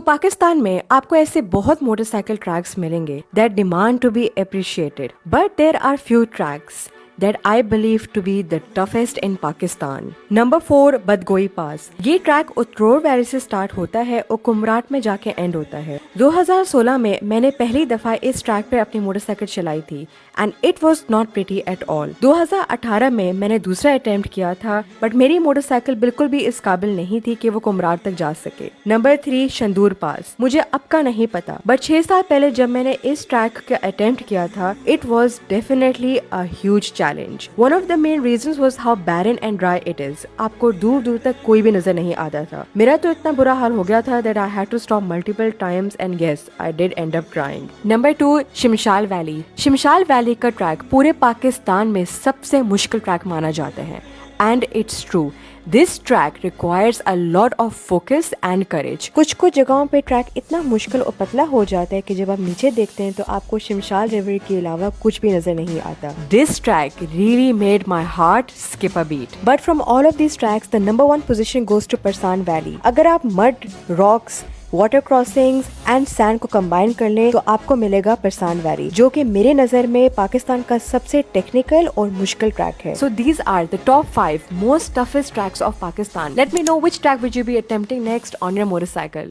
पाकिस्तान में आपको ऐसे बहुत मोटरसाइकिल ट्रैक्स मिलेंगे that demand to be appreciated, but there are few tracks that I believe to be the toughest in Pakistan. Number 4, Badgoi pass. ये track Utror valley से start होता है और कुमराट में जाके एंड होता है। 2016 में मैंने पहली दफा इस ट्रैक पे अपनी मोटरसाइकिल चलाई थी and it was not pretty at all. 2018 में मैंने दूसरा अटेम्प्ट किया था, बट मेरी मोटरसाइकिल बिल्कुल भी इस काबिल नहीं थी कि वो कुमराट तक जा सके। नंबर 3, शंदूर पास। मुझे अब का नहीं पता, बट 6 साल पहले जब मैंने इस ट्रैक का अटेम्प्ट किया था, it was definitely a huge challenge. One of the main reasons was how barren and dry it is. आपको दूर दूर तक कोई भी नजर नहीं आता था। मेरा तो इतना बुरा हाल हो गया था that I had to stop multiple times and yes I did end up crying. Number 2, Shimshal valley. Shimshal valley का ट्रैक पूरे पाकिस्तान में सबसे मुश्किल ट्रैक माना जाता है and it's true. This track requires a lot of focus and courage. कुछ जगहों पे ट्रैक इतना मुश्किल और पतला हो जाता है कि जब आप नीचे देखते हैं तो आपको शिमशाल रिवर के अलावा कुछ भी नजर नहीं आता। This track really made my heart skip a beat. But from all of this tracks the number 1 position goes to Parsan valley. अगर आप mud, rocks, water crossings and sand को कंबाइन कर लें तो आपको मिलेगा परसान वैली, जो कि मेरे नजर में पाकिस्तान का सबसे टेक्निकल और मुश्किल ट्रैक है। So these are the top 5 most toughest tracks of Pakistan. Let me know which track will you be attempting next on your motorcycle.